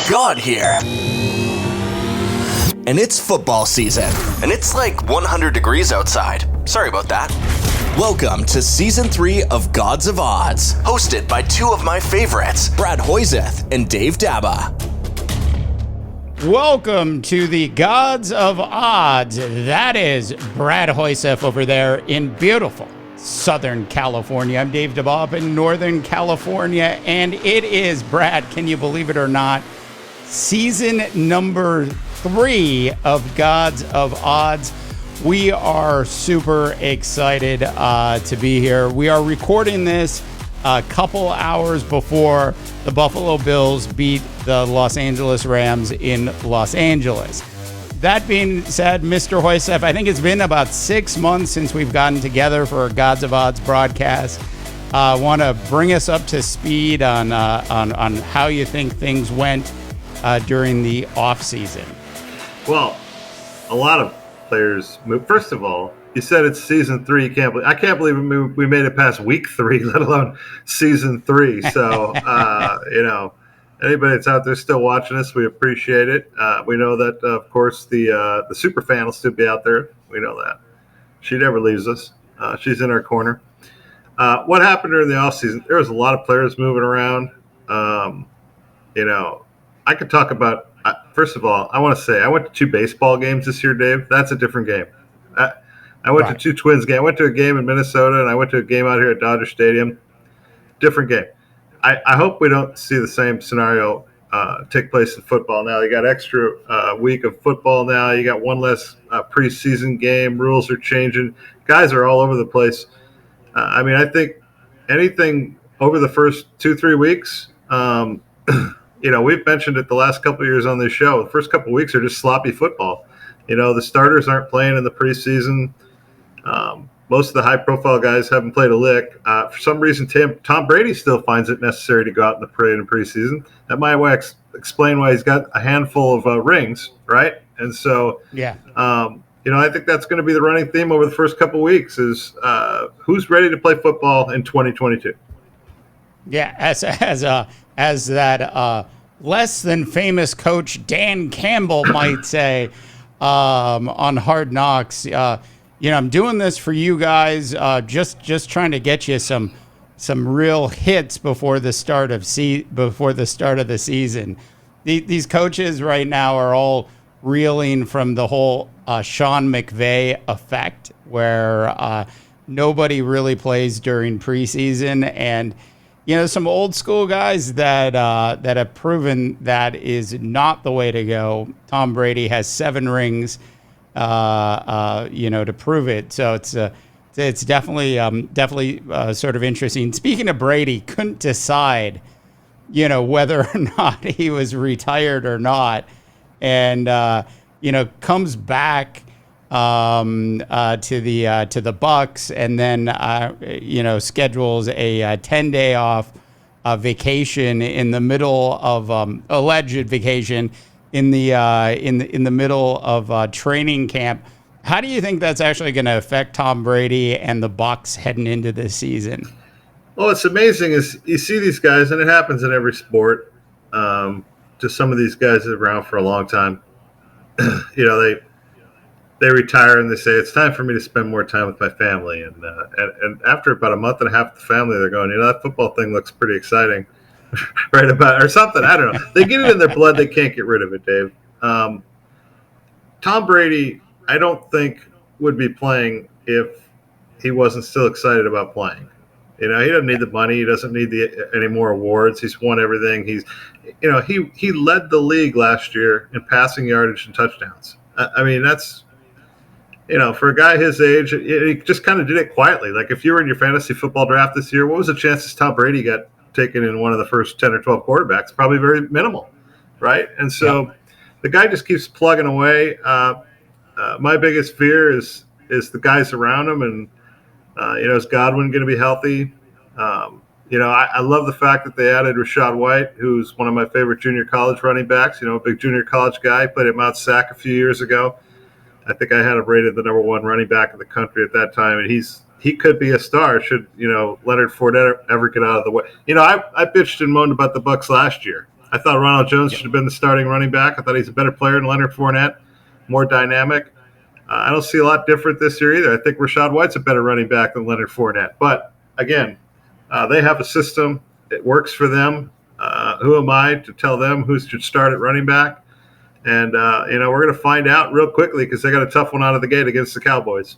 God here. And it's football season. And it's like 100 degrees outside. Sorry about that. Welcome to Season 3 of Gods of Odds, hosted by two of my favorites, Brad Hoyseth and Dave Daba. Welcome to the Gods of Odds. That is Brad Hoyseth over there in beautiful Southern California. I'm Dave Daba up in Northern California, and it is, Brad, can you believe it or not, season number 3 of Gods of Odds. We are super excited to be here. We are recording this a couple hours before the Buffalo Bills beat the Los Angeles Rams in Los Angeles. That being said, Mr. Hoyseth, I think it's been about 6 months since we've gotten together for a Gods of Odds broadcast. I want to bring us up to speed on how you think things went during the offseason. Well, a lot of players moved. First of all, you said it's season 3. I can't believe we made it past week 3, let alone season 3. So, anybody that's out there still watching us, we appreciate it. We know that, of course, the super fan will still be out there. We know that. She never leaves us. She's in our corner. What happened during the offseason? There was a lot of players moving around. I could talk about. First of all, I want to say I went to 2 baseball games this year, Dave. That's a different game. I went to 2 Twins games. I went to a game in Minnesota, and I went to a game out here at Dodger Stadium. Different game. I hope we don't see the same scenario take place in football now. You got extra week of football now. You got one less preseason game. Rules are changing. Guys are all over the place. I think anything over the first 2-3 weeks, we've mentioned it the last couple of years on this show. The first couple of weeks are just sloppy football. The starters aren't playing in the preseason. Most of the high-profile guys haven't played a lick. For some reason, Tom Brady still finds it necessary to go out in the parade in preseason. That might explain why he's got a handful of rings, right? And so, I think that's going to be the running theme over the first couple of weeks is who's ready to play football in 2022. Yeah, as that less than famous coach Dan Campbell might say on Hard Knocks. I'm doing this for you guys, just trying to get you some real hits before the start of the season. These coaches right now are all reeling from the whole Sean McVay effect, where nobody really plays during preseason, and some old school guys that have proven that is not the way to go. Tom Brady has 7 rings, to prove it. So it's definitely sort of interesting. Speaking of Brady, couldn't decide, whether or not he was retired or not, and comes back to the Bucs, and then schedules a 10-day off vacation in the middle of alleged vacation in the middle of training camp. How do you think that's actually going to affect Tom Brady and the Bucs heading into this season? Well, what's amazing is you see these guys, and it happens in every sport. Just some of these guys that are around for a long time. They retire and they say, it's time for me to spend more time with my family. And after about a month and a half with the family, they're going, that football thing looks pretty exciting. Right about, or something. I don't know. They get it in their blood. They can't get rid of it, Dave. Tom Brady, I don't think would be playing if he wasn't still excited about playing. He doesn't need the money. He doesn't need any more awards. He's won everything. He led the league last year in passing yardage and touchdowns. That's, for a guy his age, he just kind of did it quietly. Like if you were in your fantasy football draft this year, what was the chances Tom Brady got taken in one of the first 10 or 12 quarterbacks? Probably very minimal, right? And so the guy just keeps plugging away. My biggest fear is the guys around him, and is Godwin going to be healthy? I love the fact that they added Rachaad White, who's one of my favorite junior college running backs. A big junior college guy, played at Mount Sac a few years ago. I think I had him rated the number 1 running back in the country at that time, and he could be a star should Leonard Fournette ever get out of the way. I bitched and moaned about the Bucs last year, I thought Ronald Jones should have been the starting running back. I thought he's a better player than Leonard Fournette, more dynamic. I don't see a lot different this year either. I think Rachaad White's a better running back than Leonard Fournette. But, again, they have a system. It works for them. Who am I to tell them who should start at running back? And, we're going to find out real quickly because they got a tough one out of the gate against the Cowboys.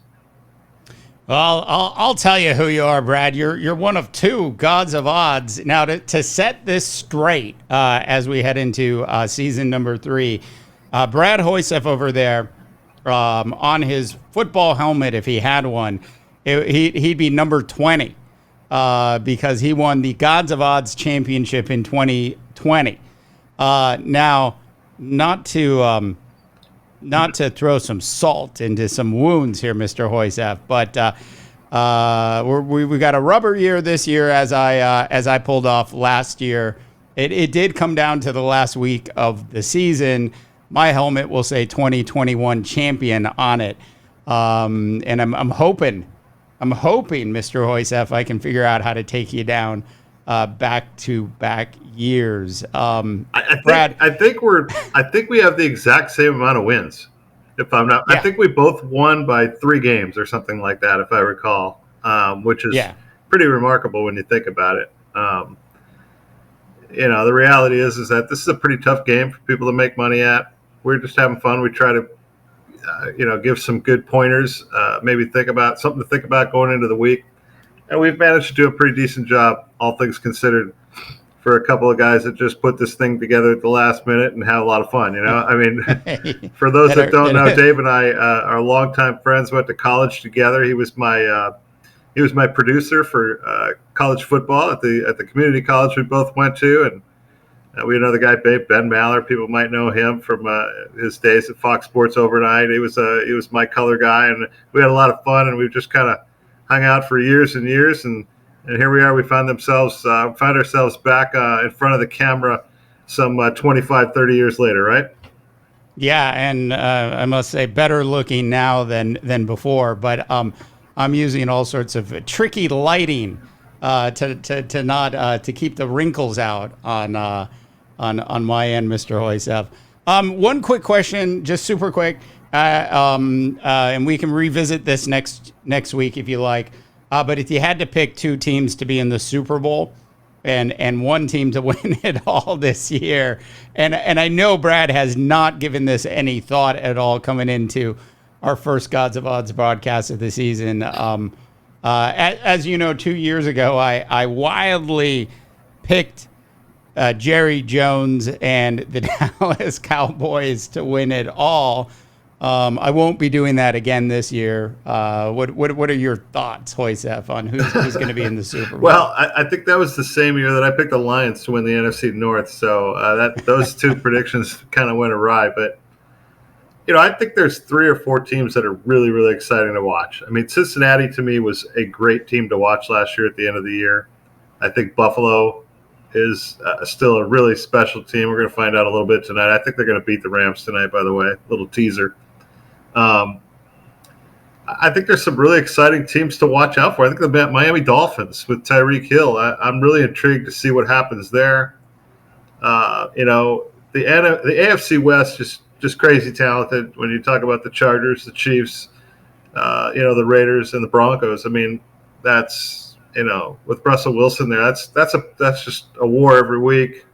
Well, I'll tell you who you are, Brad. You're one of two gods of odds. Now, to set this straight as we head into season number 3, Brad Hoysef over there, on his football helmet, if he had one, he'd be number 20 because he won the Gods of Odds championship in 2020. Now, not to throw some salt into some wounds here, Mr. Hoysef, but we got a rubber year this year as I pulled off last year. It did come down to the last week of the season. My helmet will say 2021 champion on it. And I'm hoping, Mr. Hoysef, I can figure out how to take you down back-to-back years. Brad, I think we have the exact same amount of wins. If I'm not, yeah. I think we both won by 3 games or something like that, if I recall, which is pretty remarkable when you think about it. The reality is that this is a pretty tough game for people to make money at. We're just having fun. We try to, give some good pointers, maybe something to think about going into the week. And we've managed to do a pretty decent job, all things considered, for a couple of guys that just put this thing together at the last minute and have a lot of fun. I mean, for those that don't know, Dave and I are longtime friends, went to college together. He was my producer for college football at the community college we both went to, and we had another guy, Ben Maller. People might know him from his days at Fox Sports Overnight. He was my color guy, and we had a lot of fun, and we've just kind of hung out for years and years, and here we are. We found ourselves back in front of the camera some 25, 30 years later, right? Yeah, and I must say, better looking now than before. But I'm using all sorts of tricky lighting to keep the wrinkles out on my end, Mr. Hoysef. One quick question, just super quick, and we can revisit this next week if you like. But if you had to pick 2 teams to be in the Super Bowl and one team to win it all this year, and I know Brad has not given this any thought at all coming into our first Gods of Odds broadcast of the season. As you know, 2 years ago, I wildly picked Jerry Jones and the Dallas Cowboys to win it all. I won't be doing that again this year. What are your thoughts, Hoysef, on who's going to be in the Super Bowl? Well, I think that was the same year that I picked the Lions to win the NFC North. So those 2 predictions kind of went awry. But I think there's 3 or 4 teams that are really, really exciting to watch. I mean, Cincinnati to me was a great team to watch last year at the end of the year. I think Buffalo is still a really special team. We're going to find out a little bit tonight. I think they're going to beat the Rams tonight, by the way. Little teaser. I think there's some really exciting teams to watch out for. I think the Miami Dolphins with Tyreek Hill. I'm really intrigued to see what happens there. The AFC West just crazy talented. When you talk about the Chargers, the Chiefs, the Raiders and the Broncos. I mean, that's with Russell Wilson there. That's just a war every week.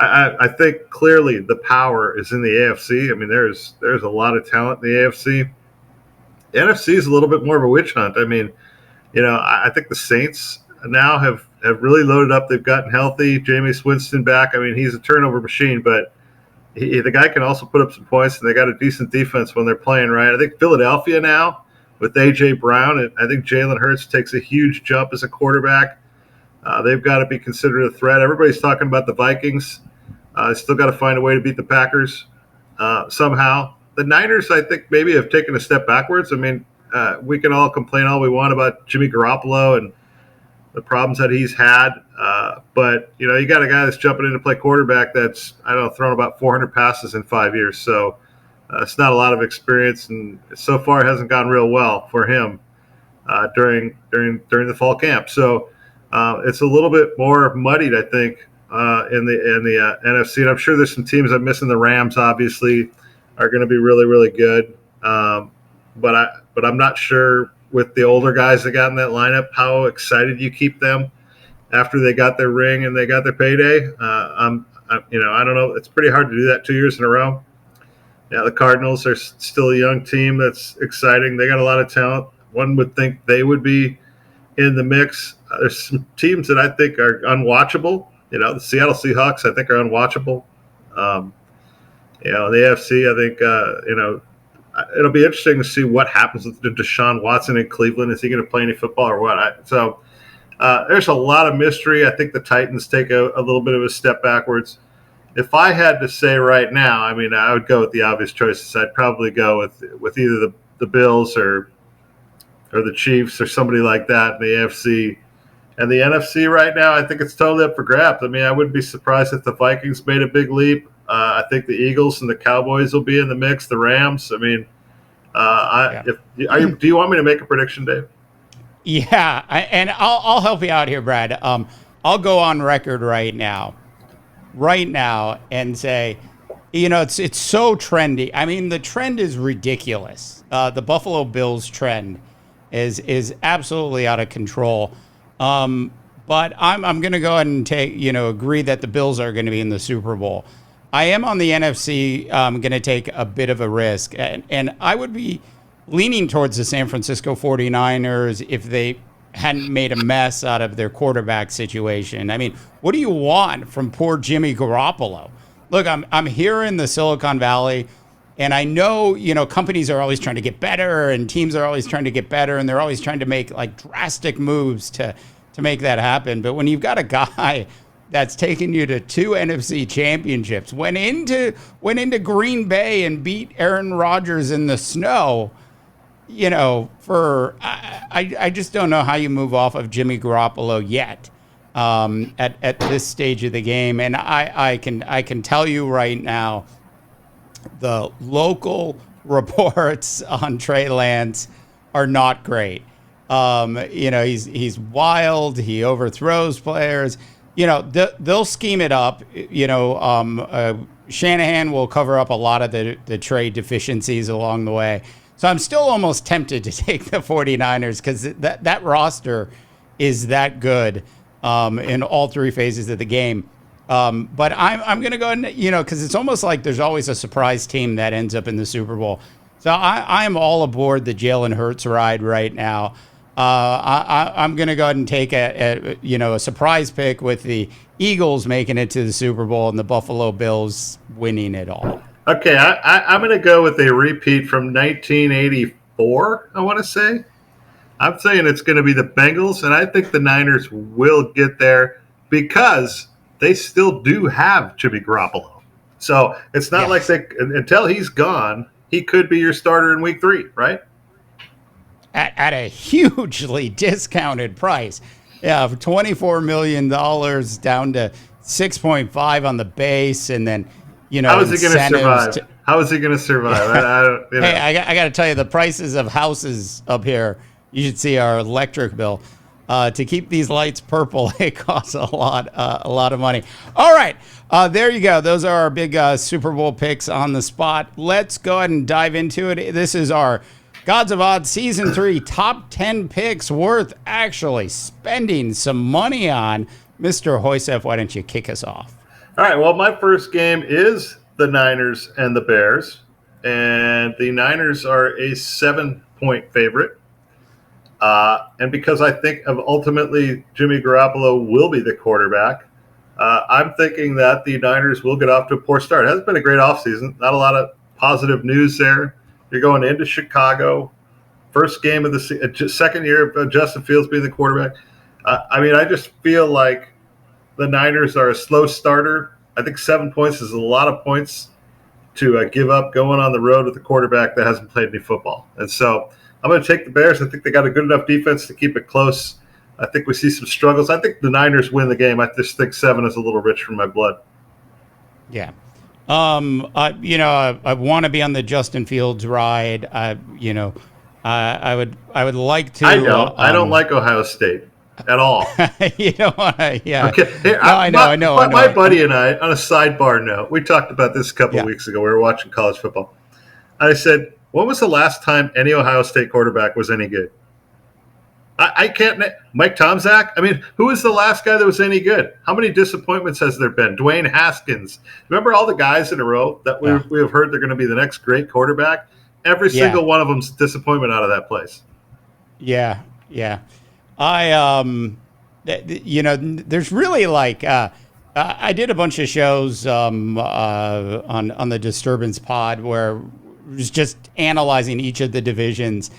I think clearly the power is in the AFC. I mean, there's a lot of talent in the AFC. The NFC is a little bit more of a witch hunt. I mean, I think the Saints now have really loaded up. They've gotten healthy. Jameis Winston back. I mean, he's a turnover machine, but the guy can also put up some points, and they got a decent defense when they're playing right. I think Philadelphia now with A.J. Brown, and I think Jalen Hurts takes a huge jump as a quarterback. They've got to be considered a threat. Everybody's talking about the Vikings. Still got to find a way to beat the Packers somehow. The Niners, I think, maybe have taken a step backwards. I mean, we can all complain all we want about Jimmy Garoppolo and the problems that he's had. But, you got a guy that's jumping in to play quarterback that's, thrown about 400 passes in 5 years. So it's not a lot of experience, and so far it hasn't gone real well for him during the fall camp. So it's a little bit more muddied, I think, in the NFC. And I'm sure there's some teams I'm missing. The Rams obviously are going to be really, really good. But I'm not sure with the older guys that got in that lineup how excited you keep them after they got their ring and they got their payday. I don't know. It's pretty hard to do that 2 years in a row. Yeah, the Cardinals are still a young team that's exciting. They got a lot of talent. One would think they would be in the mix. There's some teams that I think are unwatchable. The Seattle Seahawks I think are unwatchable. The AFC I think it'll be interesting to see what happens with Deshaun Watson in Cleveland. Is he going to play any football or what? There's a lot of mystery. I think the Titans take a little bit of a step backwards. If I had to say right now, I would go with the obvious choices. I'd probably go with either the Bills or the Chiefs or somebody like that in the AFC. And the NFC right now, I think it's totally up for grabs. I wouldn't be surprised if the Vikings made a big leap. I think the Eagles and the Cowboys will be in the mix. The Rams. Do you want me to make a prediction, Dave? Yeah, I'll help you out here, Brad. I'll go on record right now and say, it's so trendy. The trend is ridiculous. The Buffalo Bills trend is absolutely out of control. But I'm going to go ahead and agree that the Bills are going to be in the Super Bowl. I am on the NFC. I'm going to take a bit of a risk, and I would be leaning towards the San Francisco 49ers if they hadn't made a mess out of their quarterback situation. What do you want from poor Jimmy Garoppolo? Look, I'm here in the Silicon Valley, and I know, companies are always trying to get better and teams are always trying to get better, and they're always trying to make drastic moves to make that happen. But when you've got a guy that's taken you to 2 NFC championships, went into Green Bay and beat Aaron Rodgers in the snow, I just don't know how you move off of Jimmy Garoppolo yet at this stage of the game. And I can tell you right now, the local reports on Trey Lance are not great. He's wild. He overthrows players. They'll scheme it up. Shanahan will cover up a lot of the trade deficiencies along the way. So I'm still almost tempted to take the 49ers because that roster is that good in all 3 phases of the game. But I'm going to go, because it's almost like there's always a surprise team that ends up in the Super Bowl. So I am all aboard the Jalen Hurts ride right now. I'm going to go ahead and take a surprise pick with the Eagles making it to the Super Bowl and the Buffalo Bills winning it all. Okay, I'm going to go with a repeat from 1984, I want to say. I'm saying it's going to be the Bengals, and I think the Niners will get there because they still do have Jimmy Garoppolo. So it's not like until he's gone, he could be your starter in week 3, right? At a hugely discounted price. Yeah, for $24 million down to 6.5 on the base, and then, how is he going to survive? How is he going to survive? Hey, I got to tell you, the prices of houses up here, you should see our electric bill. To keep these lights purple, it costs a lot of money. All right, there you go. Those are our big Super Bowl picks on the spot. Let's go ahead and dive into it. This is our Gods of Odds Season 3 top 10 picks worth actually spending some money on. Mr. Hoysef, why don't you kick us off? All right, well, my first game is the Niners and the Bears, and the Niners are a 7-point favorite. And because I think of ultimately Jimmy Garoppolo will be the quarterback, I'm thinking that the Niners will get off to a poor start. It hasn't been a great offseason. Not a lot of positive news there. You're going into Chicago. First game of the second year of Justin Fields being the quarterback. I just feel like the Niners are a slow starter. I think 7 points is a lot of points to give up going on the road with a quarterback that hasn't played any football. And so I'm going to take the Bears. I think they got a good enough defense to keep it close. I think we see some struggles. I think the Niners win the game. I just think 7 is a little rich for my blood. Yeah. I want to be on the Justin Fields ride. I would like to. I don't like Ohio State. at all. You don't want to, yeah. Okay. Hey, No, I know. My buddy and I, on a sidebar note, we talked about this a couple of weeks ago. We were watching college football. I said, when was the last time any Ohio State quarterback was any good? I can't. Mike Tomczak? I mean, who was the last guy that was any good? How many disappointments has there been? Dwayne Haskins. Remember all the guys in a row that we have heard they're going to be the next great quarterback? Every single one of them's disappointment out of that place. Yeah. There's really like I did a bunch of shows on the Disturbance Pod where it was just analyzing each of the divisions,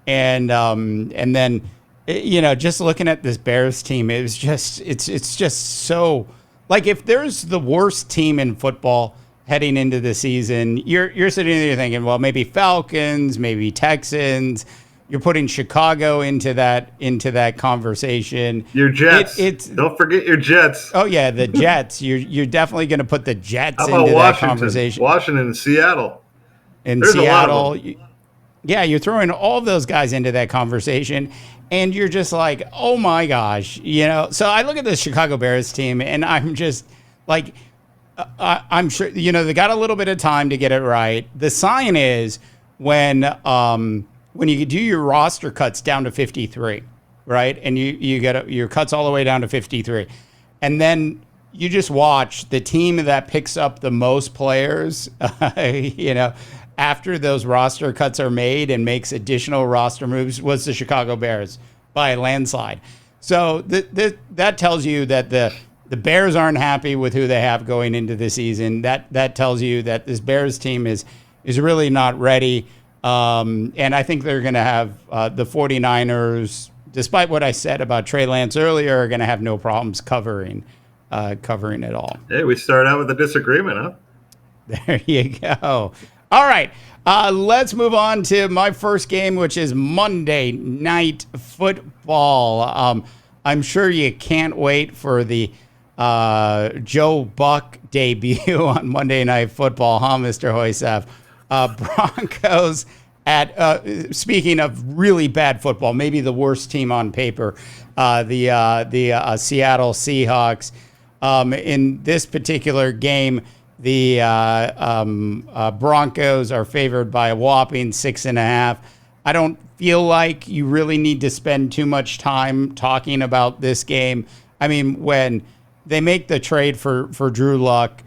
and then just looking at this Bears team, it was just it's just so like if there's the worst team in football heading into the season, you're sitting there thinking, well, maybe Falcons, maybe Texans. You're putting Chicago into that conversation. Your Jets. Don't forget your Jets. Oh yeah, the Jets. You're definitely going to put the Jets How about into Washington? That conversation. Washington and Seattle. There's Seattle. Yeah, you're throwing all of those guys into that conversation, and you're just like, oh my gosh, So I look at the Chicago Bears team, and I'm just like, I'm sure they got a little bit of time to get it right. The sign is when you do your roster cuts down to 53, right? And you get your cuts all the way down to 53. And then you just watch the team that picks up the most players, after those roster cuts are made and makes additional roster moves was the Chicago Bears by a landslide. So that tells you that the Bears aren't happy with who they have going into the season. That tells you that this Bears team is really not ready. And I think they're going to have the 49ers, despite what I said about Trey Lance earlier, are going to have no problems covering it all. Hey, we start out with a disagreement, huh? There you go. All right. Let's move on to my first game, which is Monday Night Football. I'm sure you can't wait for the Joe Buck debut on Monday Night Football, huh, Mr. Hoysef? Broncos speaking of really bad football, maybe the worst team on paper, the Seattle Seahawks. In this particular game, the Broncos are favored by a whopping 6.5. I don't feel like you really need to spend too much time talking about this game. I mean, when they make the trade for Drew Luck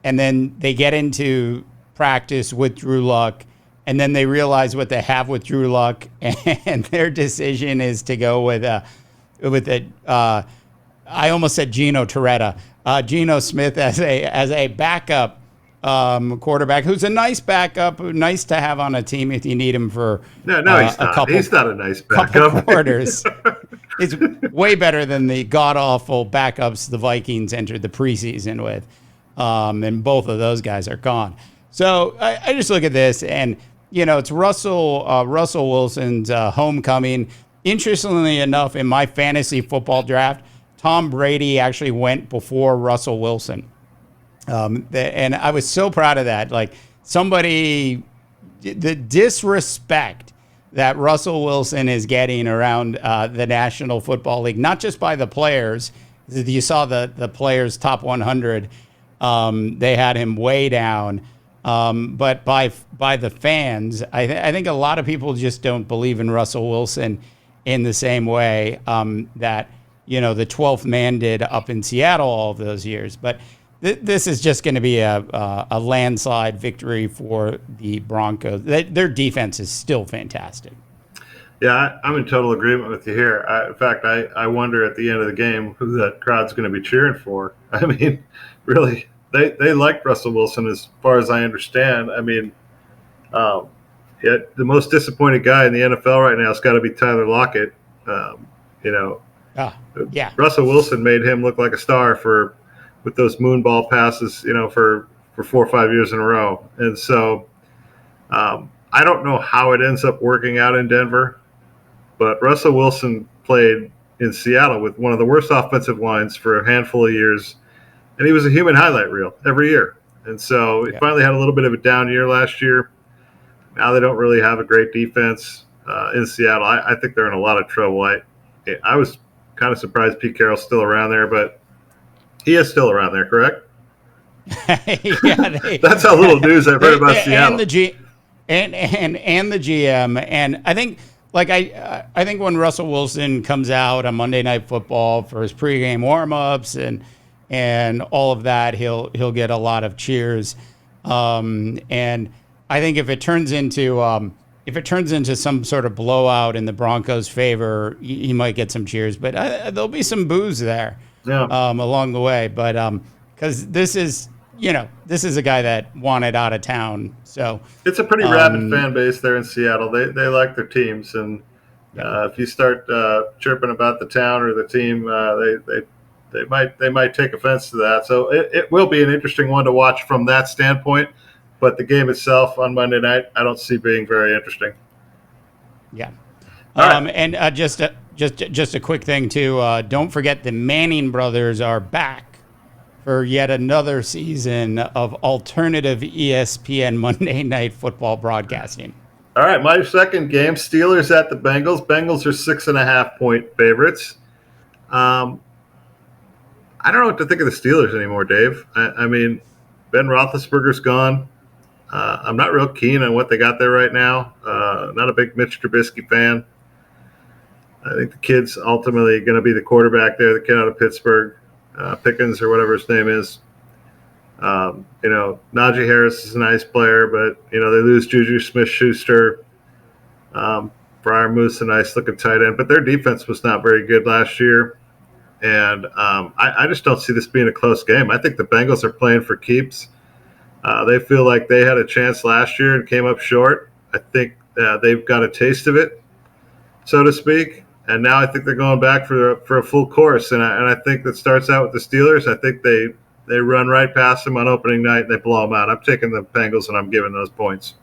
and then they get into practice with Drew Luck, and then they realize what they have with Drew Luck, and their decision is to go with I almost said Geno Torretta, Geno Smith as a backup quarterback, who's a nice backup, nice to have on a team if you need him for he's not. He's not a nice backup. Quarters. It's way better than the god awful backups the Vikings entered the preseason with, and both of those guys are gone. So I just look at this, and it's Russell Wilson's homecoming. Interestingly enough, in my fantasy football draft, Tom Brady actually went before Russell Wilson, and I was so proud of that. Like the disrespect that Russell Wilson is getting around the National Football League, not just by the players. You saw the players top 100. They had him way down. But by the fans, I think a lot of people just don't believe in Russell Wilson in the same way that the 12th man did up in Seattle all of those years. But this is just going to be a landslide victory for the Broncos. Their defense is still fantastic. Yeah, I'm in total agreement with you here. In fact, I wonder at the end of the game who that crowd's going to be cheering for. I mean, really. They like Russell Wilson as far as I understand. I mean, the most disappointed guy in the NFL right now has got to be Tyler Lockett. Russell Wilson made him look like a star with those moonball passes, for 4 or 5 years in a row. And so I don't know how it ends up working out in Denver, but Russell Wilson played in Seattle with one of the worst offensive lines for a handful of years. And he was a human highlight reel every year. And so he finally had a little bit of a down year last year. Now they don't really have a great defense in Seattle. I think they're in a lot of trouble. I was kind of surprised Pete Carroll's still around there, but he is still around there, correct? That's how little news I've heard about Seattle. And the GM. And I think, I think when Russell Wilson comes out on Monday Night Football for his pregame warm-ups and all of that, he'll get a lot of cheers. And I think if it turns into some sort of blowout in the Broncos' favor, he might get some cheers. But there'll be some boos there along the way. But because this is a guy that wanted out of town. So it's a pretty rabid fan base there in Seattle. They like their teams, and if you start chirping about the town or the team, they might take offense to that. So it will be an interesting one to watch from that standpoint. But the game itself on Monday night, I don't see being very interesting. Yeah. Right. And just a quick thing too. Don't forget the Manning brothers are back for yet another season of alternative ESPN Monday Night Football broadcasting. All right, my second game, Steelers at the Bengals. Bengals are 6.5-point favorites. I don't know what to think of the Steelers anymore, Dave. I mean, Ben Roethlisberger's gone. I'm not real keen on what they got there right now. Not a big Mitch Trubisky fan. I think the kid's ultimately going to be the quarterback there, the kid out of Pittsburgh. Pickens or whatever his name is. Najee Harris is a nice player, but, they lose Juju Smith-Schuster. Freiermuth's a nice-looking tight end, but their defense was not very good last year. And I just don't see this being a close game. I think the Bengals are playing for keeps. They feel like they had a chance last year and came up short. I think they've got a taste of it, so to speak. And now I think they're going back for a full course. And I think that starts out with the Steelers. I think they run right past them on opening night and they blow them out. I'm taking the Bengals and I'm giving those points.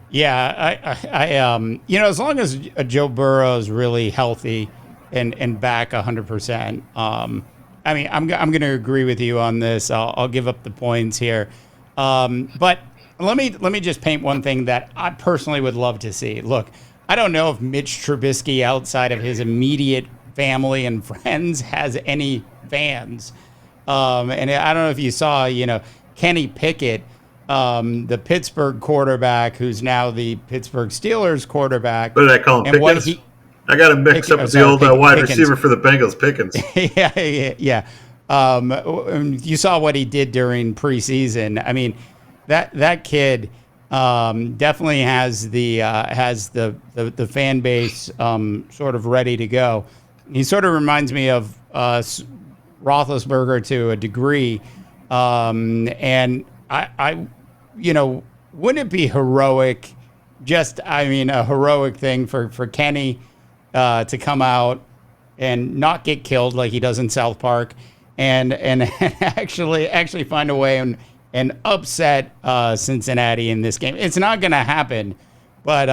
Yeah, I as long as Joe Burrow is really healthy and back 100%. I'm going to agree with you on this. I'll give up the points here. But let me just paint one thing that I personally would love to see. Look, I don't know if Mitch Trubisky, outside of his immediate family and friends, has any fans. And I don't know if you saw, Kenny Pickett, the Pittsburgh quarterback, who's now the Pittsburgh Steelers quarterback. What did I call him? Pickens? I got him mixed up with the old wide receiver for the Bengals, Pickens. Yeah. You saw what he did during preseason. I mean, that kid definitely has the fan base sort of ready to go. He sort of reminds me of Roethlisberger to a degree, and I wouldn't it be heroic? A heroic thing for Kenny to come out and not get killed like he does in South Park, and actually find a way and upset Cincinnati in this game. It's not going to happen, but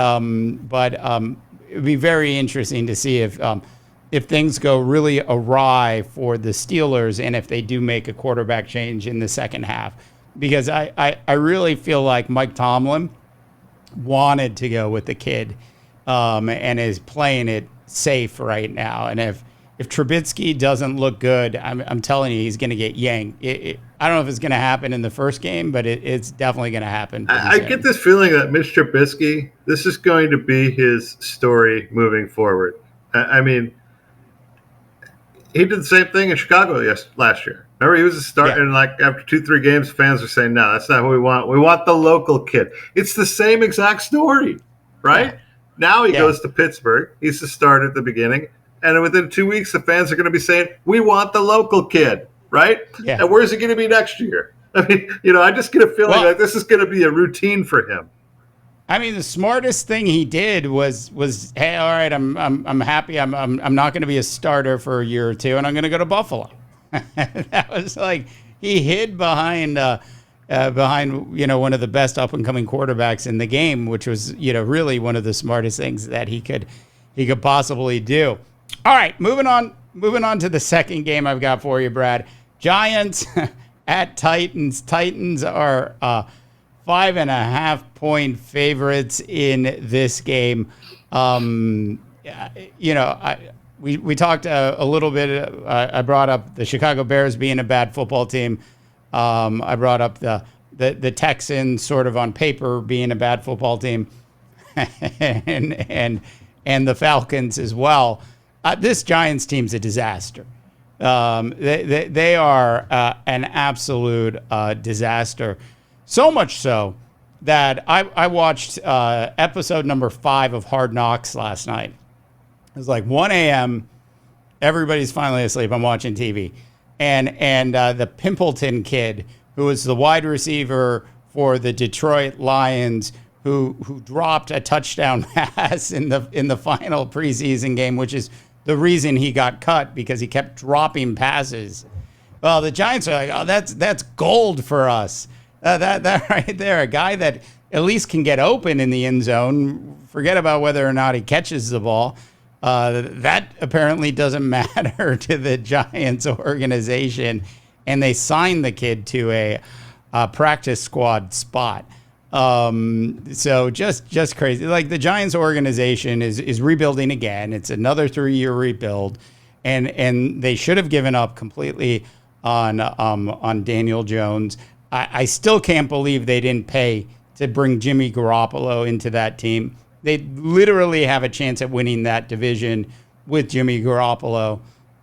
it'd be very interesting to see if things go really awry for the Steelers and if they do make a quarterback change in the second half, because I really feel like Mike Tomlin wanted to go with the kid and is playing it safe right now. And if Trubisky doesn't look good, I'm telling you, he's going to get yanked. I don't know if it's going to happen in the first game, but it's definitely going to happen. I get this feeling that Mitch Trubisky, this is going to be his story moving forward. I mean, he did the same thing in Chicago last year. Remember, he was a starter, and after 2-3 games, fans are saying, "No, that's not who we want. We want the local kid." It's the same exact story, right? Yeah. Now he goes to Pittsburgh. He's the starter at the beginning. And within 2 weeks, the fans are going to be saying, "We want the local kid," right? Yeah. And where's he going to be next year? I mean, I just get a feeling like this is going to be a routine for him. I mean, the smartest thing he did was, hey, all right, I'm happy. I'm not going to be a starter for a year or two, and I'm going to go to Buffalo. That was like he hid behind one of the best up and coming quarterbacks in the game, which was really one of the smartest things that he could possibly do. All right, moving on to the second game I've got for you, Brad. Giants at Titans. Titans are 5.5-point favorites in this game. We we talked a little bit. I brought up the Chicago Bears being a bad football team. I brought up the Texans sort of on paper being a bad football team, and the Falcons as well. This Giants team's a disaster. They are an absolute disaster. So much so that I watched episode number 5 of Hard Knocks last night. It was like 1 a.m. Everybody's finally asleep. I'm watching TV. And the Pimpleton kid, who was the wide receiver for the Detroit Lions, who dropped a touchdown pass in the final preseason game, which is the reason he got cut, because he kept dropping passes. Well, the Giants are like, oh, that's gold for us. That right there, a guy that at least can get open in the end zone. Forget about whether or not he catches the ball. That apparently doesn't matter to the Giants organization, and they signed the kid to a practice squad spot. So just crazy. Like, the Giants organization is rebuilding again. It's another 3-year rebuild, and they should have given up completely on Daniel Jones. I still can't believe they didn't pay to bring Jimmy Garoppolo into that team. They literally have a chance at winning that division with Jimmy Garoppolo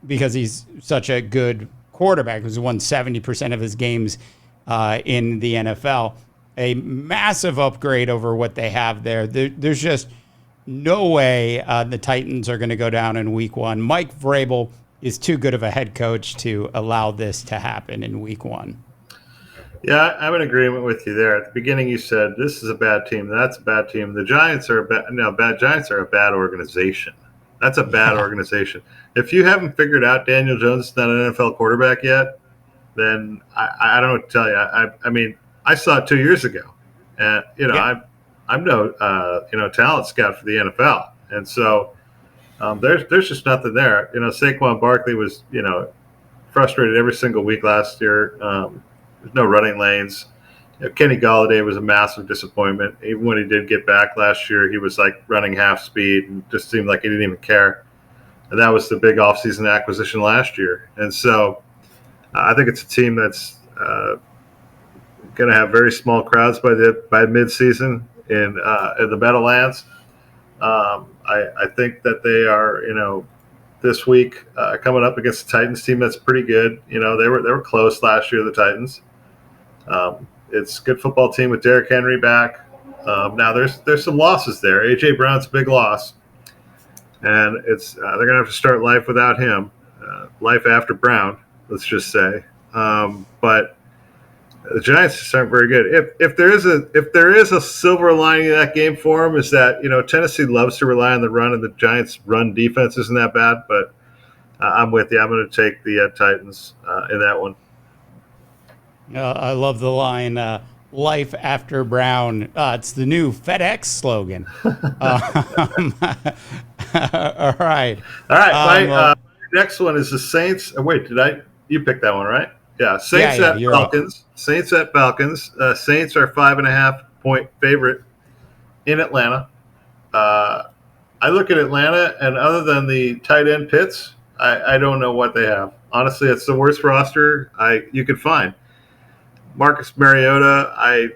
because he's such a good quarterback who's won 70% of his games in the NFL. A massive upgrade over what they have there. There's just no way the Titans are going to go down in week 1. Mike Vrabel is too good of a head coach to allow this to happen in week 1. Yeah, I'm in agreement with you there. At the beginning, you said this is a bad team, that's a bad team. The Giants are Giants are a bad organization. That's a bad organization. If you haven't figured out Daniel Jones is not an NFL quarterback yet, then I don't know what to tell you. I mean, I saw it 2 years ago, and I'm no talent scout for the NFL, and so there's just nothing there. Saquon Barkley was frustrated every single week last year. There's no running lanes. Kenny Golladay was a massive disappointment. Even when he did get back last year, he was like running half speed and just seemed like he didn't even care. And that was the big offseason acquisition last year. And so I think it's a team that's going to have very small crowds by midseason in the Meadowlands. I think that they are, this week coming up against the Titans team that's pretty good. They were close last year, the Titans. It's a good football team with Derrick Henry back. Now there's some losses there. A.J. Brown's a big loss, and it's they're gonna have to start life without him. Life after Brown, let's just say. But the Giants just aren't very good. If there is a silver lining in that game for them, is that Tennessee loves to rely on the run, and the Giants' run defense isn't that bad. But I'm with you. I'm going to take the Titans in that one. I love the line, life after Brown. It's the new FedEx slogan. All right. My next one is the Saints. Wait, you picked that one, right? Yeah, Saints at Falcons. Up. Saints at Falcons. Saints are 5.5-point favorite in Atlanta. I look at Atlanta, and other than the tight end Pitts, I don't know what they have. Honestly, it's the worst roster you could find. Marcus Mariota,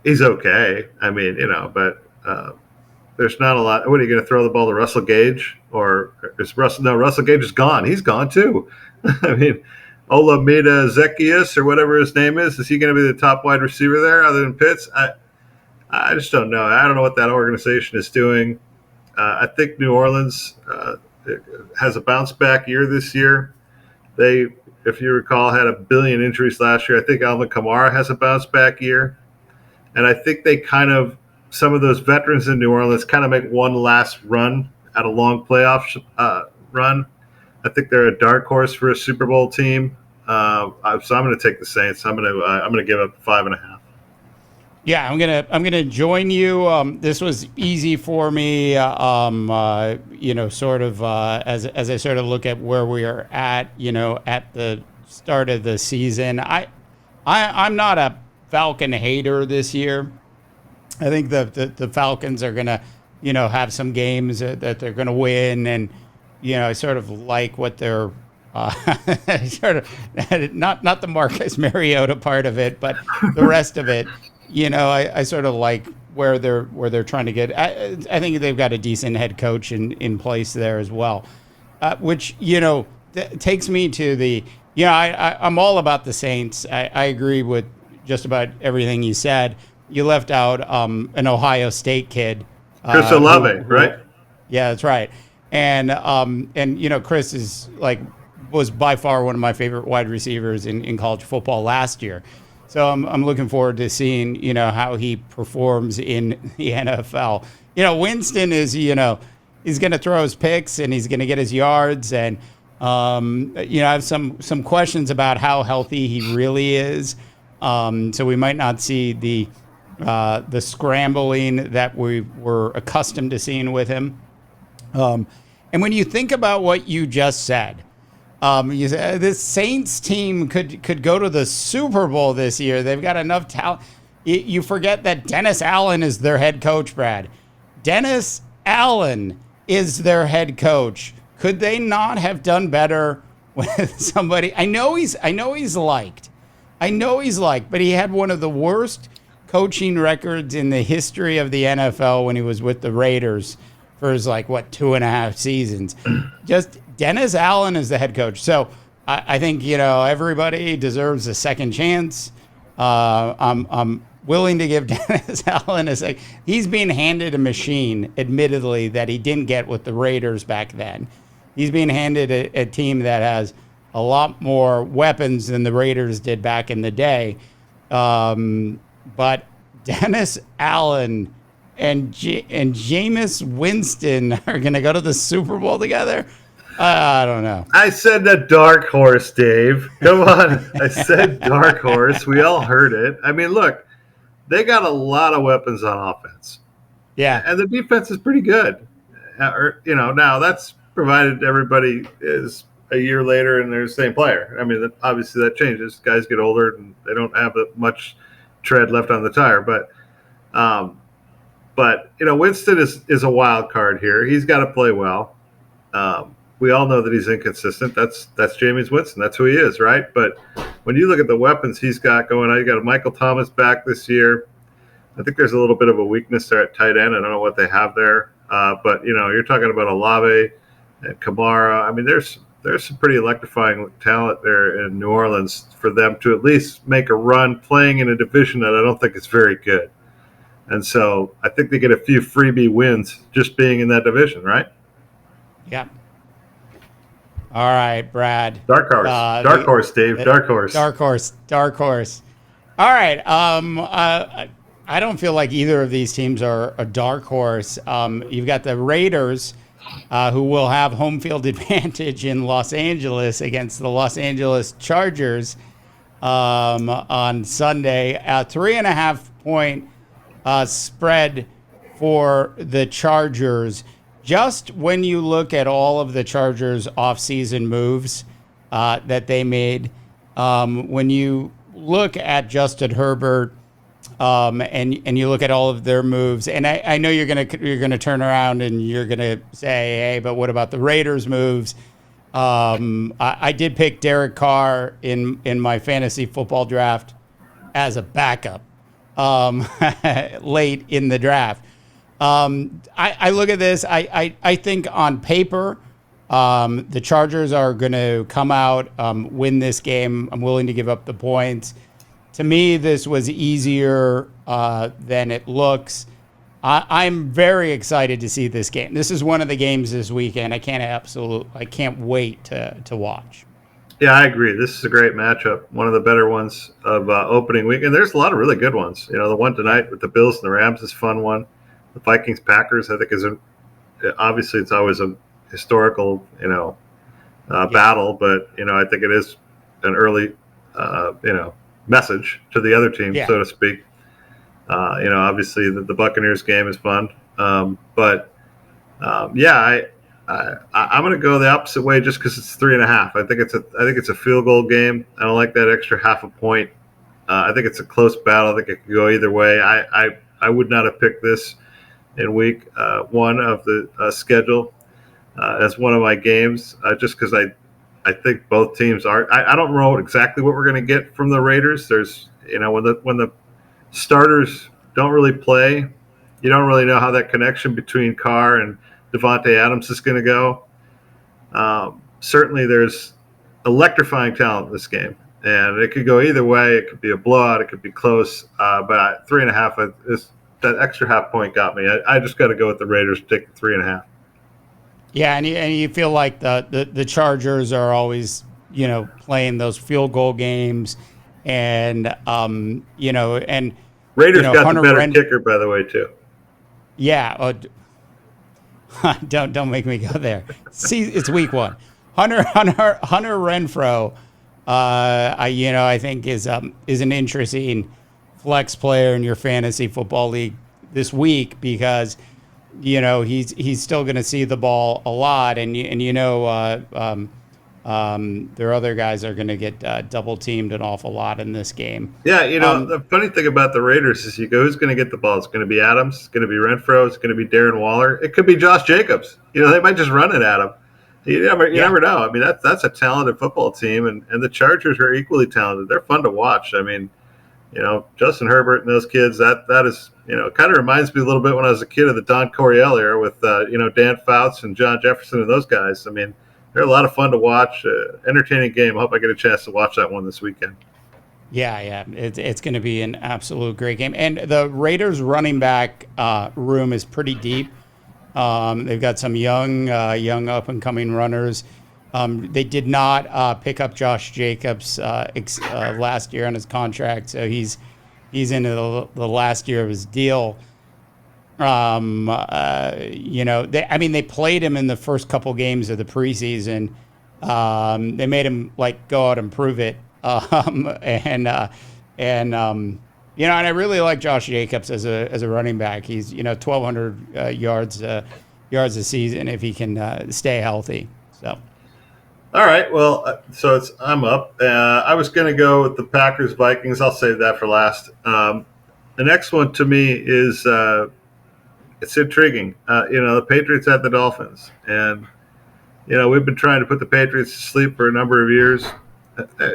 he's okay. I mean, but there's not a lot. What are you going to throw the ball to Russell Gage? Or is Russell? No, Russell Gage is gone. He's gone too. I mean, Olamide Zaccheaus or whatever his name is he going to be the top wide receiver there other than Pitts? I just don't know. I don't know what that organization is doing. I think New Orleans has a bounce back year this year. They, if you recall, had 1 billion injuries last year. I think Alvin Kamara has a bounce back year. And I think they some of those veterans in New Orleans kind of make one last run at a long playoff run. I think they're a dark horse for a Super Bowl team. So I'm going to take the Saints. I'm going to give up 5.5. Yeah, I'm gonna join you. This was easy for me. Sort of as I sort of look at where we are at, at the start of the season. I'm not a Falcon hater this year. I think the Falcons are gonna, have some games that they're going to win. And, I sort of like what they're sort of not the Marcus Mariota part of it, but the rest of it, I sort of like where they're trying to get. I think they've got a decent head coach in place there as well, which, takes me to the, I'm all about the Saints. I agree with just about everything you said. You left out an Ohio State kid. Chris Olave, right? Yeah, that's right. And Chris is was by far one of my favorite wide receivers in college football last year. So I'm looking forward to seeing, how he performs in the NFL. Winston is, he's going to throw his picks and he's going to get his yards. And, I have some questions about how healthy he really is. So we might not see the scrambling that we were accustomed to seeing with him. And when you think about what you just said, you said this Saints team could go to the Super Bowl this year. They've got enough talent. You forget that Dennis Allen is their head coach, Brad. Dennis Allen is their head coach. Could they not have done better with somebody? I know he's liked, but he had one of the worst coaching records in the history of the NFL when he was with the Raiders for his 2.5 seasons. Just Dennis Allen is the head coach. So I think, everybody deserves a second chance. I'm willing to give Dennis Allen a second. He's being handed a machine, admittedly, that he didn't get with the Raiders back then. He's being handed a team that has a lot more weapons than the Raiders did back in the day. But Dennis Allen and Jameis Winston are going to go to the Super Bowl together? I don't know. I said the dark horse, Dave. Come on. I said dark horse. We all heard it. I mean, look, they got a lot of weapons on offense. Yeah. And the defense is pretty good. Now that's provided everybody is a year later and they're the same player. I mean, obviously that changes. Guys get older and they don't have much tread left on the tire. But Winston is a wild card here. He's got to play well. We all know that he's inconsistent. That's Jameis Winston. That's who he is, right? But when you look at the weapons he's got going on, you got a Michael Thomas back this year. I think there's a little bit of a weakness there at tight end. I don't know what they have there. But you're talking about Olave and Kamara. I mean, there's some pretty electrifying talent there in New Orleans for them to at least make a run playing in a division that I don't think is very good. And so I think they get a few freebie wins just being in that division, right? Yeah. All right, Brad. Dark horse. Dark horse, Dave. Dark horse. Dark horse. All right. I don't feel like either of these teams are a dark horse. You've got the Raiders, who will have home field advantage in Los Angeles against the Los Angeles Chargers on Sunday. A 3.5-point spread for the Chargers. Just when you look at all of the Chargers' offseason moves that they made, when you look at Justin Herbert and you look at all of their moves, and I know you're gonna turn around and you're gonna say, hey, but what about the Raiders' moves? I did pick Derek Carr in my fantasy football draft as a backup late in the draft. I look at this. I think on paper, the Chargers are going to come out, win this game. I'm willing to give up the points. To me, this was easier than it looks. I'm very excited to see this game. This is one of the games this weekend. I can't wait to watch. Yeah, I agree. This is a great matchup. One of the better ones of opening week. And there's a lot of really good ones. The one tonight with the Bills and the Rams is a fun one. The Vikings Packers, I think, obviously it's always a historical, battle, but I think it is an early, message to the other team, so to speak. Obviously the Buccaneers game is fun, I'm going to go the opposite way just because it's 3.5. I think it's a field goal game. I don't like that extra half a point. I think it's a close battle. I think it could go either way. I would not have picked this in week one of the schedule as one of my games, just because I think both teams are. I don't know exactly what we're going to get from the Raiders. There's, when the starters don't really play, you don't really know how that connection between Carr and Devontae Adams is going to go. Certainly, there's electrifying talent in this game, and it could go either way. It could be a blowout. It could be close. But 3.5 is that extra half point got me. I just got to go with the Raiders. Take the 3.5. Yeah, and you feel like the Chargers are always, playing those field goal games, and and Raiders got Hunter the better kicker, by the way, too. Yeah, don't make me go there. See, it's week one. Hunter Renfro, I think is an interesting flex player in your fantasy football league this week because he's still going to see the ball a lot, and their other guys are going to get double teamed an awful lot in this game. Yeah, the funny thing about the Raiders is you go, who's going to get the ball? It's going to be Adams. It's going to be Renfro. It's going to be Darren Waller. It could be Josh Jacobs. They might just run it at him. You never know. I mean, that's a talented football team, and the Chargers are equally talented. They're fun to watch. I mean, Justin Herbert and those kids, that is, it kind of reminds me a little bit when I was a kid of the Don Coryell era with, Dan Fouts and John Jefferson and those guys. I mean, they're a lot of fun to watch. Entertaining game. I hope I get a chance to watch that one this weekend. Yeah. It's going to be an absolute great game. And the Raiders running back room is pretty deep. They've got some young up-and-coming runners. They did not pick up Josh Jacobs last year on his contract, so he's into the last year of his deal. They played him in the first couple games of the preseason. They made him go out and prove it. And I really like Josh Jacobs as a running back. He's 1,200 yards a season if he can stay healthy. So. All right, well, I'm up. I was going to go with the Packers Vikings. I'll save that for last. The next one to me is it's intriguing. The Patriots at the Dolphins, and we've been trying to put the Patriots to sleep for a number of years.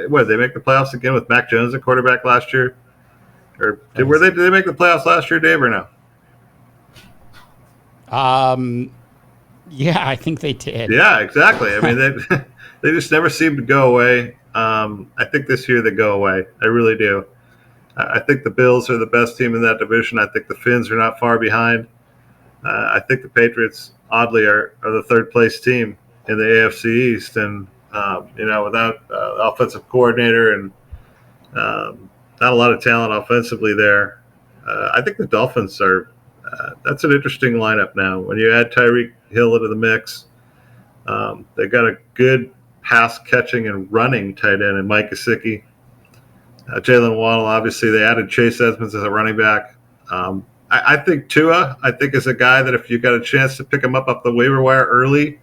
What, they make the playoffs again with Mac Jones at quarterback last year, or did they make the playoffs last year, Dave, or no? Yeah, I think they did. Yeah, exactly. I mean, they just never seem to go away. I think this year they go away. I really do. I think the Bills are the best team in that division. I think the Finns are not far behind. I think the Patriots, oddly, are the third place team in the AFC East. And, without offensive coordinator and not a lot of talent offensively there, I think the Dolphins are that's an interesting lineup now. When you add Tyreek Hill into the mix, they got a good pass catching and running tight end in Mike Gesicki. Jalen Waddle, obviously, they added Chase Edmonds as a running back. I think Tua, is a guy that if you got a chance to pick him up the waiver wire early,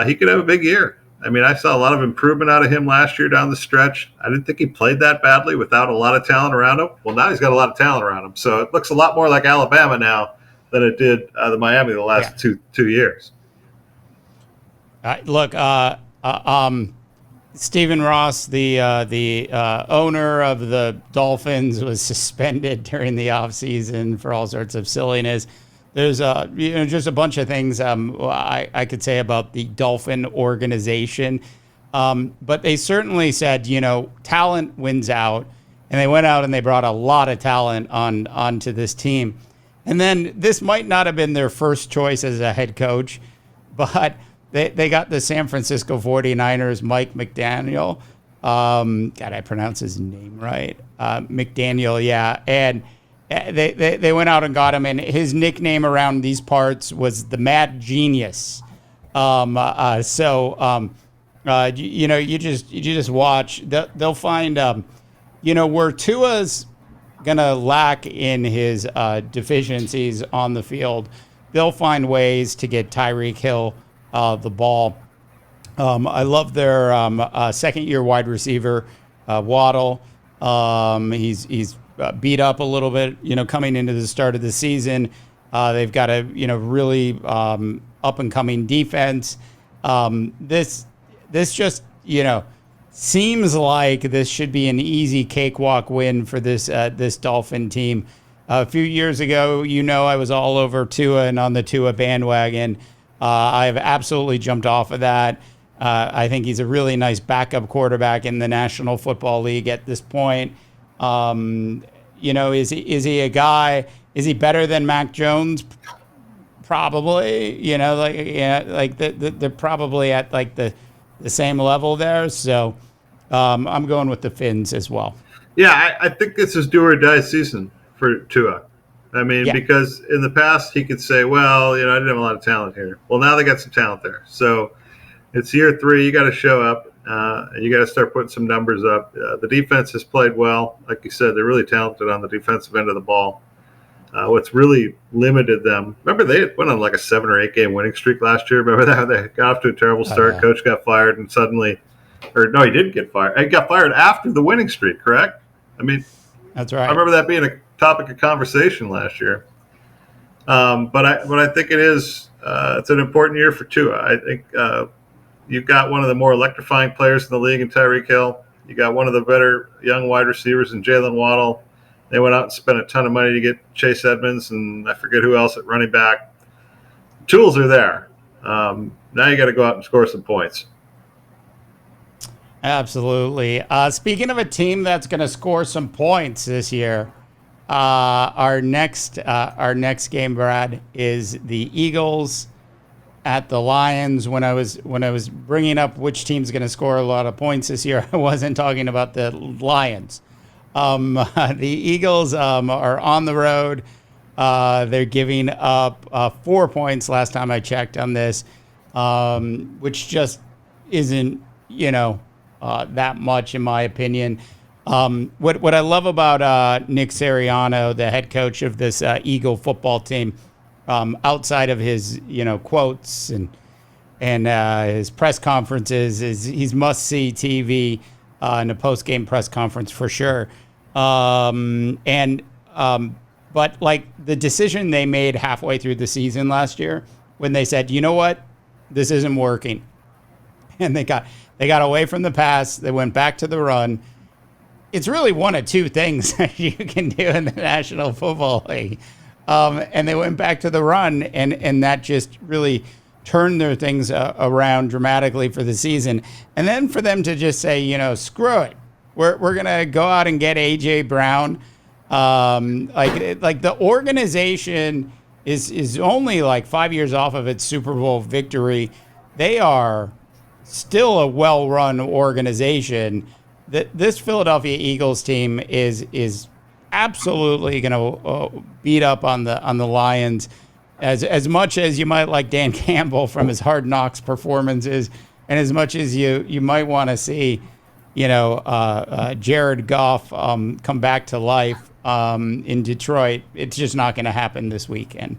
he could have a big year. I mean, I saw a lot of improvement out of him last year down the stretch. I didn't think he played that badly without a lot of talent around him. Well, now he's got a lot of talent around him. So it looks a lot more like Alabama now than it did the Miami the last two years. Look, Stephen Ross, the owner of the Dolphins, was suspended during the offseason for all sorts of silliness. There's just a bunch of things I could say about the Dolphin organization. But they certainly said, talent wins out. And they went out and they brought a lot of talent onto this team. And then this might not have been their first choice as a head coach, but they got the San Francisco 49ers, Mike McDaniel. God, I pronounce his name right. McDaniel, yeah. And they went out and got him, and his nickname around these parts was the Mad Genius. You just watch. They'll find, where Tua's gonna lack in his deficiencies on the field. They'll find ways to get Tyreek Hill the ball. I love their second-year wide receiver, Waddle. He's beat up a little bit, coming into the start of the season. They've got a really up and coming defense. This just seems like this should be an easy cakewalk win for this Dolphin team. A few years ago, I was all over Tua and on the Tua bandwagon. I've absolutely jumped off of that. I think he's a really nice backup quarterback in the National Football League at this point. Is he a guy? Is he better than Mac Jones? Probably. They're probably at like the same level there. So I'm going with the Finns as well. Yeah, I think this is do or die season for Tua. I mean, because in the past he could say, well, I didn't have a lot of talent here. Well, now they got some talent there. So it's year 3. You got to show up. And you got to start putting some numbers up. The defense has played well. Like you said, they're really talented on the defensive end of the ball. What's really limited them, remember they went on like a 7 or 8 game winning streak last year. Remember that? They got off to a terrible start. Yeah. Coach got fired and suddenly – or no, he didn't get fired. He got fired after the winning streak, correct? I mean – that's right. I remember that being a topic of conversation last year. But I think it is it's an important year for Tua. I think you've got one of the more electrifying players in the league in Tyreek Hill. You got one of the better young wide receivers in Jalen Waddle. They went out and spent a ton of money to get Chase Edmonds and I forget who else at running back. Tools are there. Now you got to go out and score some points. Absolutely. Speaking of a team that's going to score some points this year, our next game, Brad, is the Eagles at the Lions. When I was bringing up which team's going to score a lot of points this year, I wasn't talking about the Lions. The Eagles are on the road. They're giving up 4 points last time I checked on this, which just isn't that much in my opinion. What I love about Nick Sirianno, the head coach of this Eagle football team, outside of his quotes and his press conferences, is he's must-see TV in a post-game press conference for sure. But like the decision they made halfway through the season last year when they said, you know what, this isn't working, and they got away from the pass, they went back to the run. It's really one of two things that you can do in the National Football League. And they went back to the run, and that just really turned their things around dramatically for the season. And then for them to just say, screw it, we're going to go out and get A.J. Brown. Like the organization is only like 5 years off of its Super Bowl victory. They are still a well-run organization. This Philadelphia Eagles team is absolutely going to beat up on the Lions. As much as you might like Dan Campbell from his Hard Knocks performances, and as much as you might want to see, Jared Goff come back to life in Detroit, it's just not going to happen this weekend.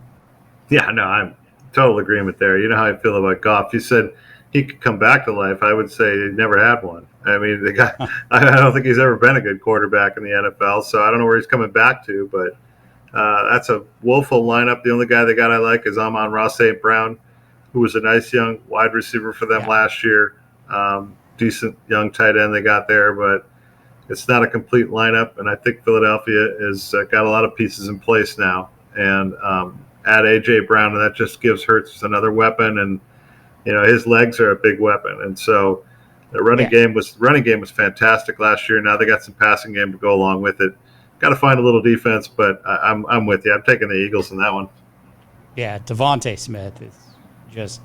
Yeah, no, I'm total agreement there. You know how I feel about Goff. You said he could come back to life. I would say he never had one. I mean, the guy, I don't think he's ever been a good quarterback in the NFL, so I don't know where he's coming back to, but that's a woeful lineup. The only guy they got I like is Amon-Ra St. Brown, who was a nice young wide receiver for them last year. Decent young tight end they got there, but it's not a complete lineup, and I think Philadelphia has got a lot of pieces in place now. And add A.J. Brown, and that just gives Herberts another weapon, and his legs are a big weapon. And so the running game was fantastic last year. Now they got some passing game to go along with it. Got to find a little defense, but I'm with you. I'm taking the Eagles in that one. Yeah, Devontae Smith is just,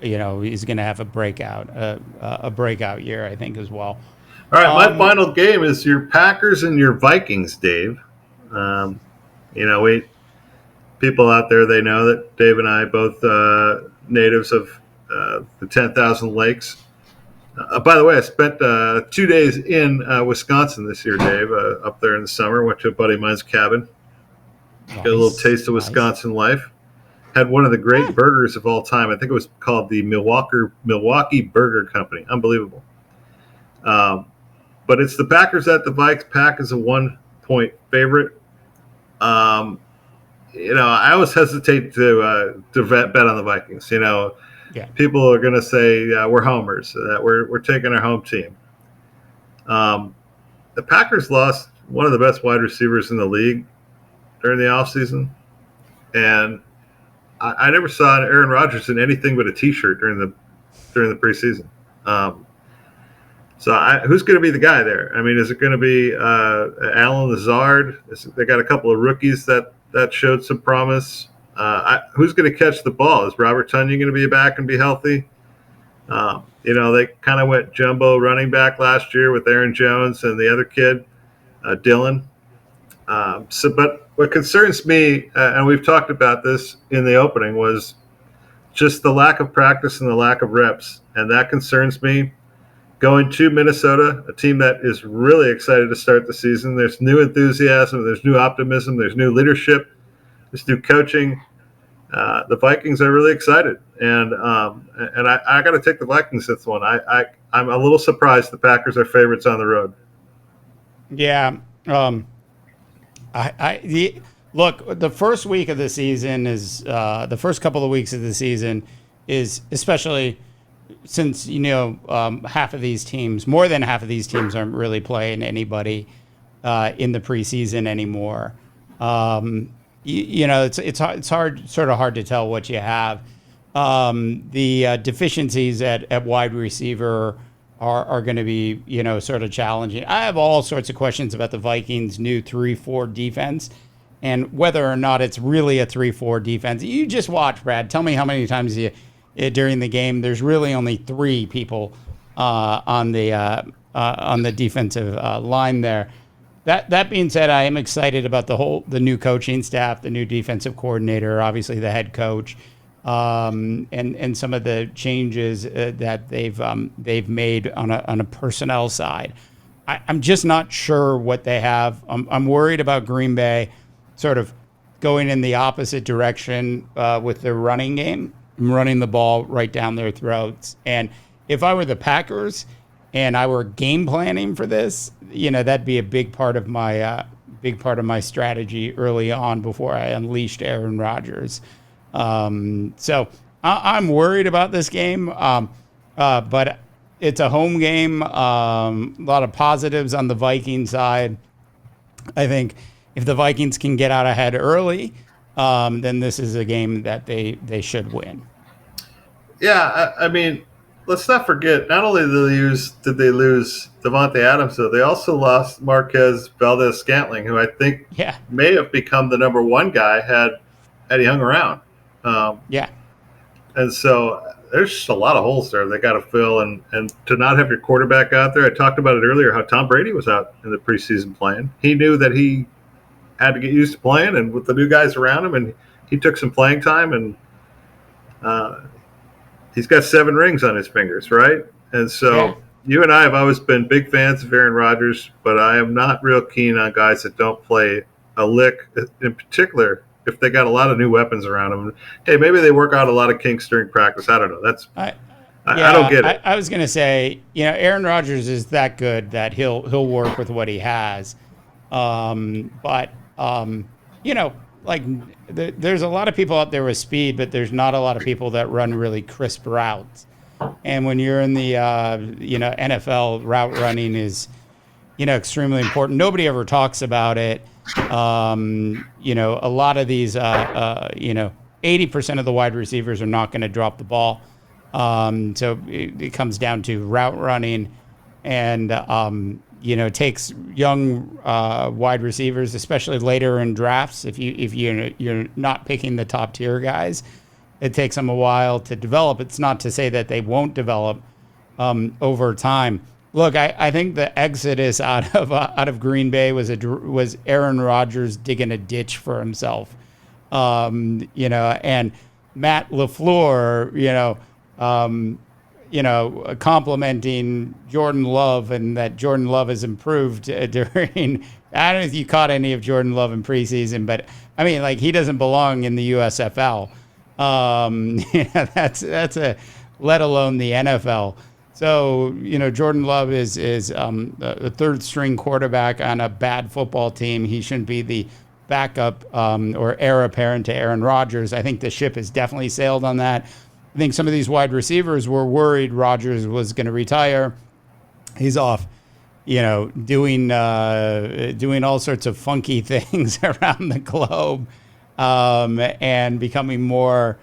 he's going to have a breakout year, I think, as well. All right, my final game is your Packers and your Vikings, Dave. People out there, they know that Dave and I both natives of the 10,000 Lakes. By the way, I spent 2 days in Wisconsin this year, Dave, up there in the summer. Went to a buddy of mine's cabin. Nice. Got a little taste of Wisconsin life. Had one of the great burgers of all time. I think it was called the Milwaukee Burger Company. Unbelievable. But it's the Packers at the Vikes. Pack is a 1-point favorite. I always hesitate to bet on the Vikings. Yeah. People are going to say we're homers, that we're taking our home team. The Packers lost one of the best wide receivers in the league during the offseason, and I never saw Aaron Rodgers in anything but a T-shirt during the preseason. So who's going to be the guy there? I mean, is it going to be Alan Lazard? They got a couple of rookies that showed some promise. Who's going to catch the ball? Is Robert Tonyan going to be back and be healthy? They kind of went jumbo running back last year with Aaron Jones and the other kid, Dylan. But what concerns me, and we've talked about this in the opening, was just the lack of practice and the lack of reps. And that concerns me. Going to Minnesota, a team that is really excited to start the season. There's new enthusiasm, there's new optimism, there's new leadership, there's new coaching. The Vikings are really excited, and I got to take the Vikings this one. I'm a little surprised the Packers are favorites on the road. Yeah. Look, the first week of the season is the first couple of weeks of the season is especially. Since, half of these teams, more than half of these teams aren't really playing anybody in the preseason anymore. It's hard to tell what you have. The deficiencies at wide receiver are going to be, sort of challenging. I have all sorts of questions about the Vikings' new 3-4 defense and whether or not it's really a 3-4 defense. You just watch, Brad. Tell me how many times during the game, there's really only 3 people on the defensive line there. That being said, I am excited about the new coaching staff, the new defensive coordinator, obviously the head coach, and some of the changes that they've made on a personnel side. I'm just not sure what they have. I'm worried about Green Bay sort of going in the opposite direction with their running game. Running the ball right down their throats. And if I were the Packers and I were game planning for this, that'd be a big part of my strategy early on before I unleashed Aaron Rodgers. So I'm worried about this game, but it's a home game. A lot of positives on the Viking side. I think if the Vikings can get out ahead early, then this is a game that they should win. Yeah, I mean, let's not forget, not only did they lose Devontae Adams, though, they also lost Marquez Valdez-Scantling, who I think may have become the number 1 guy had he hung around. And so there's just a lot of holes there they got to fill, and to not have your quarterback out there. I talked about it earlier, how Tom Brady was out in the preseason playing. He knew that he had to get used to playing, and with the new guys around him, and he took some playing time, and he's got 7 rings on his fingers, right? And so you and I have always been big fans of Aaron Rodgers, but I am not real keen on guys that don't play a lick, in particular if they got a lot of new weapons around them. Hey, maybe they work out a lot of kinks during practice. I don't know. I don't get it. I was going to say, Aaron Rodgers is that good that he'll work with what he has. There's a lot of people out there with speed, but there's not a lot of people that run really crisp routes. And when you're in the, NFL, route running is, extremely important. Nobody ever talks about it. A lot of these, 80% of the wide receivers are not going to drop the ball. So it comes down to route running and, it takes young wide receivers, especially later in drafts. If you're not picking the top tier guys, it takes them a while to develop. It's not to say that they won't develop over time. Look, I think the exodus out of Green Bay was Aaron Rodgers digging a ditch for himself, and Matt LaFleur, complimenting Jordan Love and that Jordan Love has improved during. I don't know if you caught any of Jordan Love in preseason, but I mean, he doesn't belong in the USFL. That's let alone the NFL. So, Jordan Love is a third string quarterback on a bad football team. He shouldn't be the backup or heir apparent to Aaron Rodgers. I think the ship has definitely sailed on that. I think some of these wide receivers were worried Rodgers was going to retire. He's off, doing all sorts of funky things around the globe, and becoming more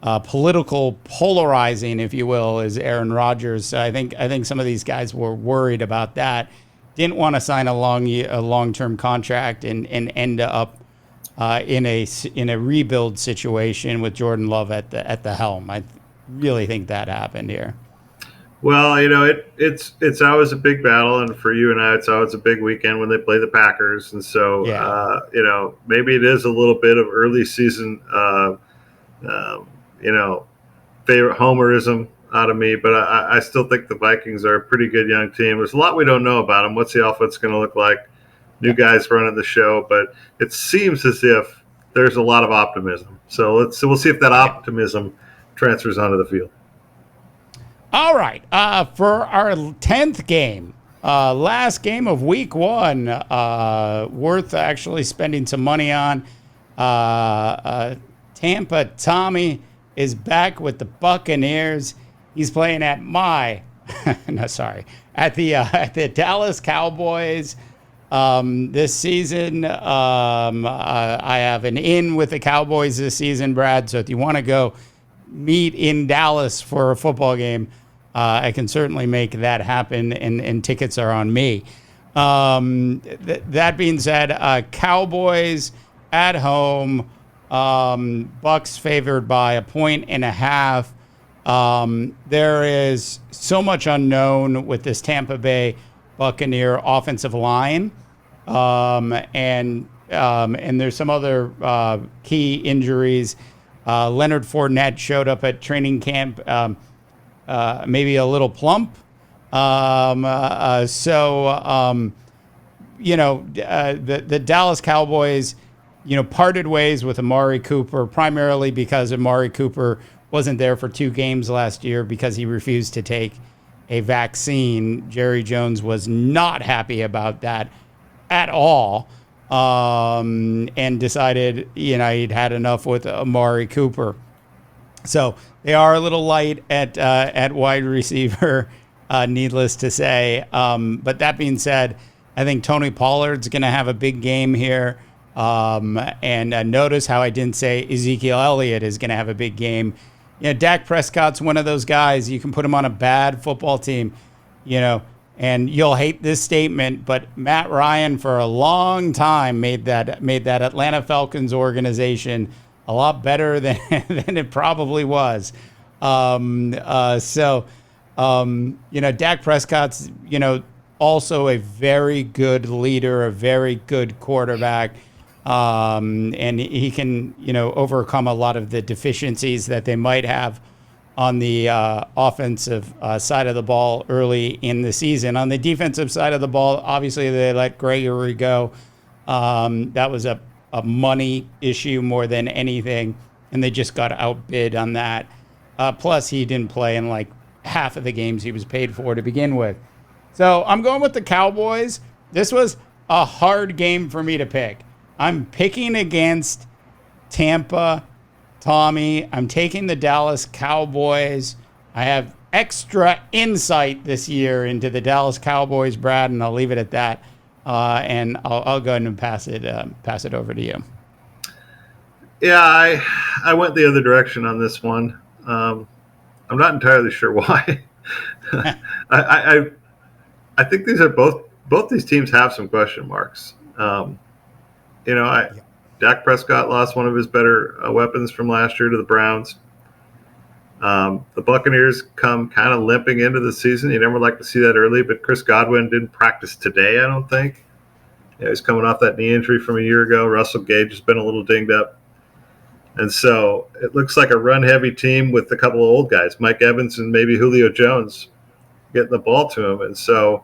political polarizing, if you will, is Aaron Rodgers. So I think some of these guys were worried about that. Didn't want to sign a long-term contract and end up in a rebuild situation with Jordan Love at the helm. I really think that happened here. Well, it's always a big battle, and for you and I, it's always a big weekend when they play the Packers, and so maybe it is a little bit of early season, favorite homerism out of me, but I still think the Vikings are a pretty good young team. There's a lot we don't know about them. What's the offense going to look like? New guys running the show, but it seems as if there's a lot of optimism. So we'll see if that optimism transfers onto the field. All right, for our 10th game, last game of week 1, worth actually spending some money on. Tampa Tommy is back with the Buccaneers. He's playing at the Dallas Cowboys. This season, I have an in with the Cowboys this season, Brad. So if you want to go meet in Dallas for a football game, I can certainly make that happen, and tickets are on me. That being said, Cowboys at home, Bucks favored by 1.5. There is so much unknown with this Tampa Bay Buccaneer offensive line, and there's some other key injuries. Leonard Fournette showed up at training camp, maybe a little plump. The Dallas Cowboys, parted ways with Amari Cooper, primarily because Amari Cooper wasn't there for 2 games last year because he refused to take a vaccine. Jerry Jones was not happy about that at all, and decided, he'd had enough with Amari Cooper. So they are a little light at wide receiver, needless to say. But that being said, I think Tony Pollard's going to have a big game here. And notice how I didn't say Ezekiel Elliott is going to have a big game. Dak Prescott's one of those guys. You can put him on a bad football team, and you'll hate this statement, but Matt Ryan for a long time made that Atlanta Falcons organization a lot better than it probably was. Dak Prescott's, also a very good leader, a very good quarterback. And he can, overcome a lot of the deficiencies that they might have on the offensive side of the ball early in the season. On the defensive side of the ball, obviously they let Gregory go. That was a money issue more than anything, and they just got outbid on that. Plus, he didn't play in like half of the games he was paid for to begin with. So I'm going with the Cowboys. This was a hard game for me to pick. I'm picking against Tampa, Tommy. I'm taking the Dallas Cowboys. I have extra insight this year into the Dallas Cowboys, Brad, and I'll leave it at that. And I'll go ahead and pass it over to you. Yeah, I went the other direction on this one. I'm not entirely sure why. I think these are both these teams have some question marks. Dak Prescott lost one of his better weapons from last year to the Browns. The Buccaneers come kind of limping into the season. You never like to see that early, but Chris Godwin didn't practice today, I don't think. He's coming off that knee injury from a year ago. Russell Gage has been a little dinged up. And so it looks like a run-heavy team with a couple of old guys, Mike Evans and maybe Julio Jones, getting the ball to him. And so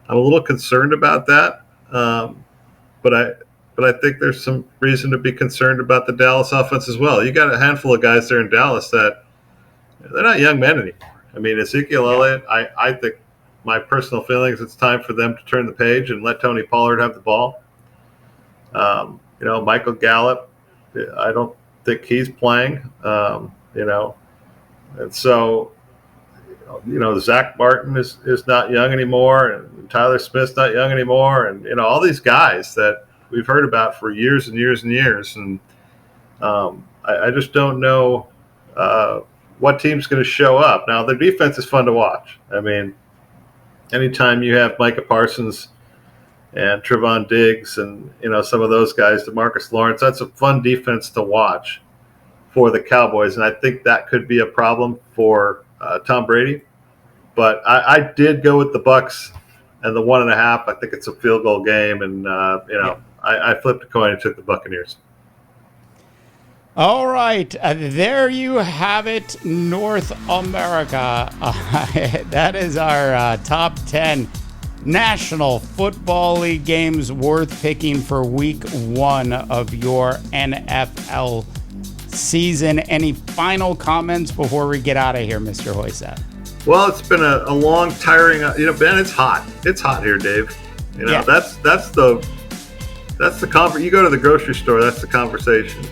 I'm a little concerned about that. But I think there's some reason to be concerned about the Dallas offense as well. You got a handful of guys there in Dallas that they're not young men anymore. I mean, Ezekiel Elliott, I think my personal feeling is it's time for them to turn the page and let Tony Pollard have the ball. Michael Gallup, I don't think he's playing. And so, Zach Martin is not young anymore, and Tyler Smith's not young anymore, and all these guys that we've heard about for years and years and years, and I just don't know what team's going to show up. Now, their defense is fun to watch. I mean, anytime you have Micah Parsons and Trevon Diggs and some of those guys, DeMarcus Lawrence, that's a fun defense to watch for the Cowboys, and I think that could be a problem for Tom Brady. But I did go with the Bucs and the 1.5. I think it's a field goal game, and I flipped a coin and took the Buccaneers. All right, there you have it, North America. That is our top 10 National Football League games worth picking for Week 1 of your NFL season. Any final comments before we get out of here, Mr. Hoysett? Well, it's been a long, tiring. Ben, it's hot. It's hot here, Dave. That's the conversation. You go to the grocery store, that's the conversation.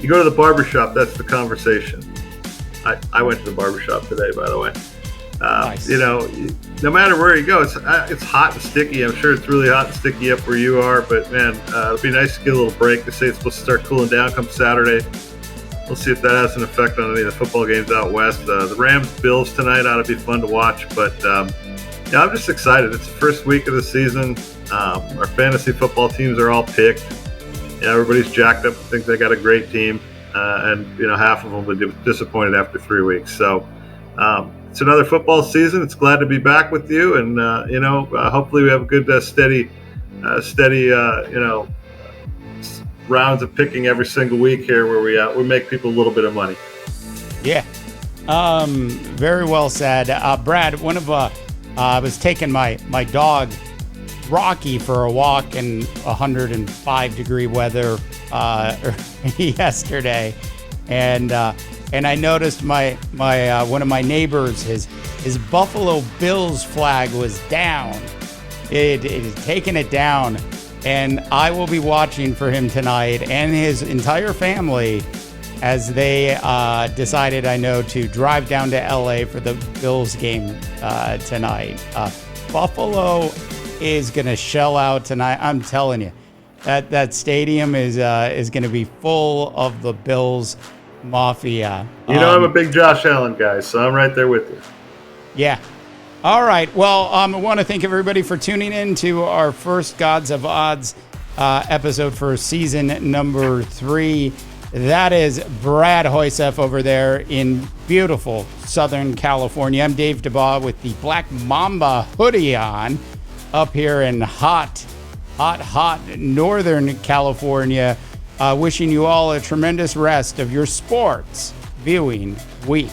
You go to the barbershop, that's the conversation. I went to the barbershop today, by the way. Nice. No matter where you go, it's hot and sticky. I'm sure it's really hot and sticky up where you are, but man, it'll be nice to get a little break. They say it's supposed to start cooling down come Saturday. We'll see if that has an effect on any of the football games out west. The Rams-Bills tonight ought to be fun to watch, but I'm just excited. It's the first week of the season. Our fantasy football teams are all picked. Everybody's jacked up and think they got a great team, and half of them will be disappointed after 3 weeks. So it's another football season. It's glad to be back with you, and hopefully we have a good, steady, rounds of picking every single week here, where we make people a little bit of money. Yeah, very well said, Brad. I was taking my dog Rocky for a walk in 105-degree weather yesterday, and I noticed my one of my neighbors, his Buffalo Bills flag was down. It is taking it down, and I will be watching for him tonight and his entire family as they decided, I know, to drive down to LA for the Bills game tonight. Buffalo is going to shell out tonight. I'm telling you, that stadium is going to be full of the Bills Mafia. I'm a big Josh Allen guy, so I'm right there with you. Yeah. All right. Well, I want to thank everybody for tuning in to our first Gods of Odds episode for season number 3. That is Brad Hoysett over there in beautiful Southern California. I'm Dave DeBaugh with the Black Mamba hoodie on up here in hot Northern California. Wishing you all a tremendous rest of your sports viewing week.